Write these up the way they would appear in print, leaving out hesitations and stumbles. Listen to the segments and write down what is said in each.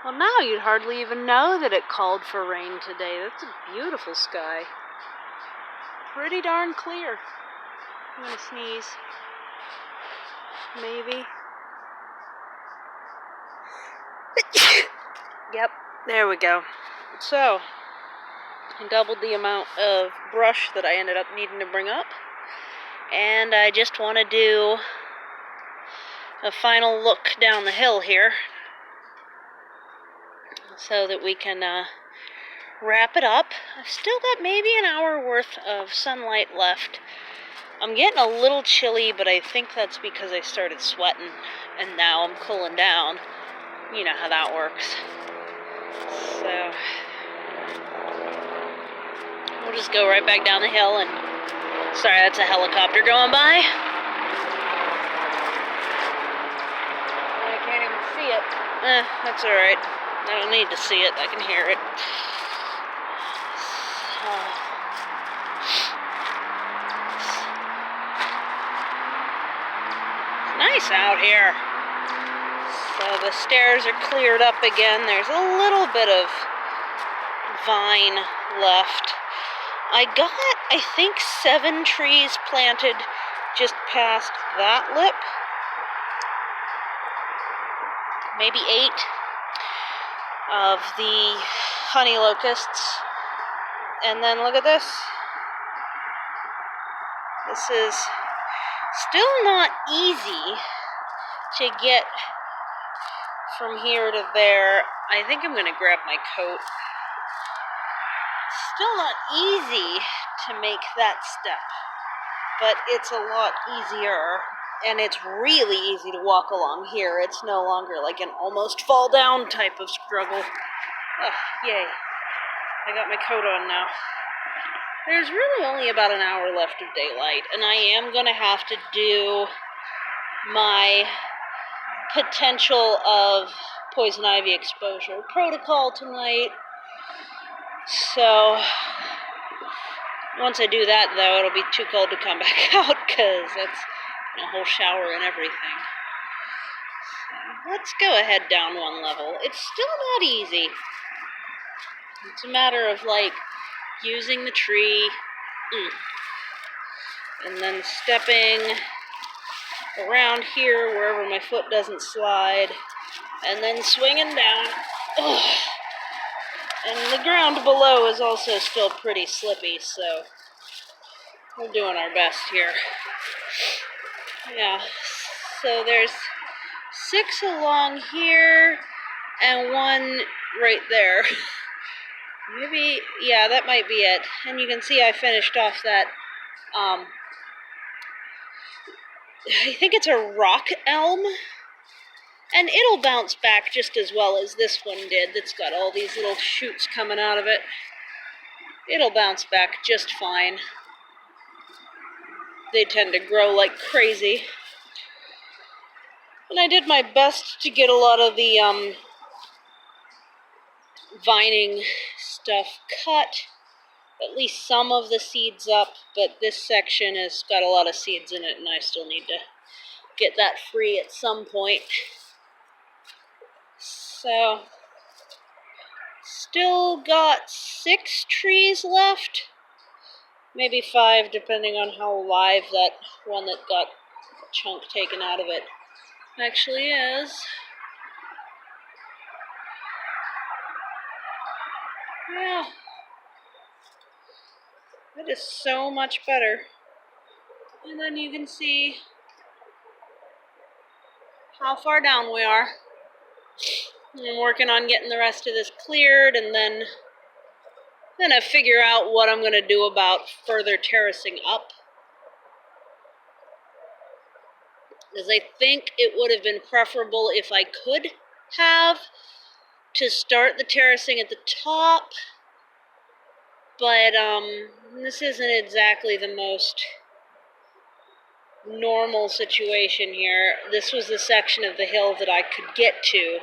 Well, now you'd hardly even know that it called for rain today. That's a beautiful sky. Pretty darn clear. I'm gonna sneeze. Maybe. Yep, there we go. So, I doubled the amount of brush that I ended up needing to bring up. And I just want to do a final look down the hill here so that we can wrap it up. I've still got maybe an hour worth of sunlight left. I'm getting a little chilly, but I think that's because I started sweating and now I'm cooling down. You know how that works. So we'll just go right back down the hill and sorry, that's a helicopter going by. I can't even see it. That's alright. I don't need to see it. I can hear it. It's nice out here. So the stairs are cleared up again. There's a little bit of vine left. I got, I think, 7 trees planted just past that lip. Maybe 8 of the honey locusts. And then look at this. This is still not easy to get from here to there. I think I'm going to grab my coat. Still not easy to make that step, but it's a lot easier, and it's really easy to walk along here. It's no longer like an almost fall down type of struggle. Oh, yay. I got my coat on now. There's really only about an hour left of daylight, and I am going to have to do my potential of poison ivy exposure protocol tonight. So, once I do that, though, it'll be too cold to come back out, because that's a whole shower and everything. So, let's go ahead down one level. It's still not easy. It's a matter of, like, using the tree, and then stepping around here wherever my foot doesn't slide, and then swinging down. Ugh. And the ground below is also still pretty slippy, so we're doing our best here. Yeah, so there's 6 along here and 1 right there. Maybe, yeah, that might be it. And you can see I finished off that, I think it's a rock elm. And it'll bounce back just as well as this one did that's got all these little shoots coming out of it. It'll bounce back just fine. They tend to grow like crazy. And I did my best to get a lot of the vining stuff cut. At least some of the seeds up, but this section has got a lot of seeds in it and I still need to get that free at some point. So, still got 6 trees left, maybe 5 depending on how live that one that got a chunk taken out of it actually is. Yeah, that is so much better. And then you can see how far down we are. I'm working on getting the rest of this cleared, and then I'm going to figure out what I'm going to do about further terracing up. Because I think it would have been preferable if I could have to start the terracing at the top, but this isn't exactly the most normal situation here. This was the section of the hill that I could get to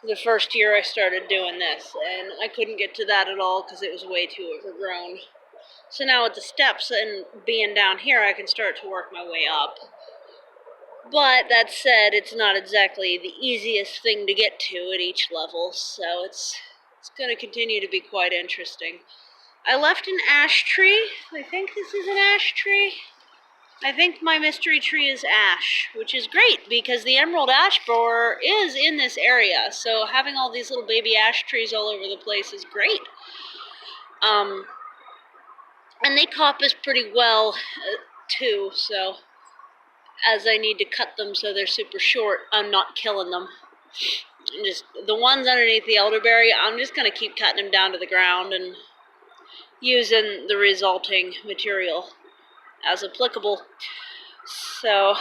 the first year I started doing this, and I couldn't get to that at all because it was way too overgrown. So now with the steps and being down here, I can start to work my way up. But that said, it's not exactly the easiest thing to get to at each level, so it's going to continue to be quite interesting. I left an ash tree. I think this is an ash tree. I think my mystery tree is ash, which is great because the emerald ash borer is in this area, so having all these little baby ash trees all over the place is great. And they coppice pretty well too, so as I need to cut them so they're super short, I'm not killing them. Just the ones underneath the elderberry, I'm just going to keep cutting them down to the ground and using the resulting material as applicable. So,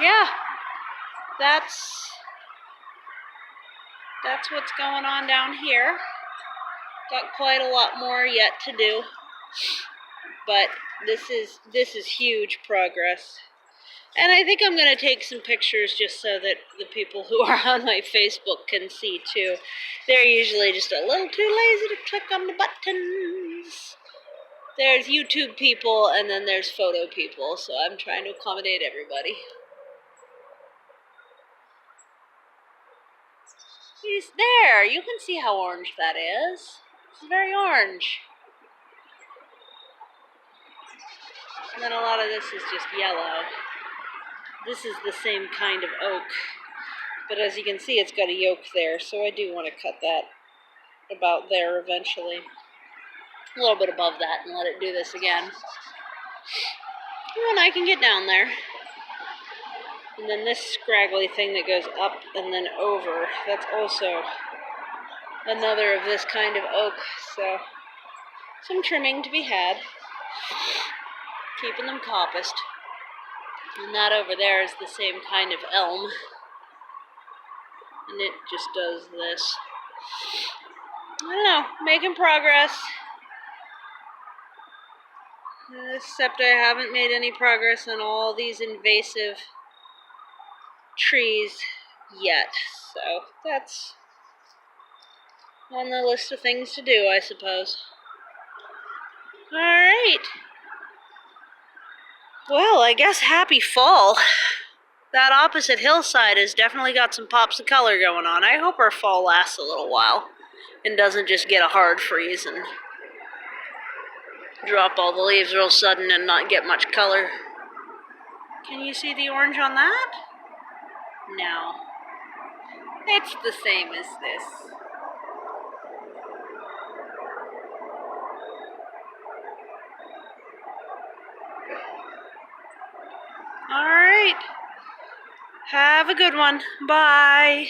yeah, that's what's going on down here. Got quite a lot more yet to do, but this is huge progress. And I think I'm going to take some pictures just so that the people who are on my Facebook can see too. They're usually just a little too lazy to click on the buttons. There's YouTube people and then there's photo people, so I'm trying to accommodate everybody. He's there. You can see how orange that is. It's very orange. And then a lot of this is just yellow. This is the same kind of oak, but as you can see, it's got a yoke there, so I do want to cut that about there eventually. A little bit above that and let it do this again. And then I can get down there. And then this scraggly thing that goes up and then over, that's also another of this kind of oak, so some trimming to be had. Keeping them coppiced. And that over there is the same kind of elm. And it just does this. I don't know, making progress. Except I haven't made any progress on all these invasive trees yet. So that's on the list of things to do, I suppose. Alright. Well, I guess happy fall. That opposite hillside has definitely got some pops of color going on. I hope our fall lasts a little while and doesn't just get a hard freeze and drop all the leaves real sudden and not get much color. Can you see the orange on that? No. It's the same as this. Alright. Have a good one. Bye.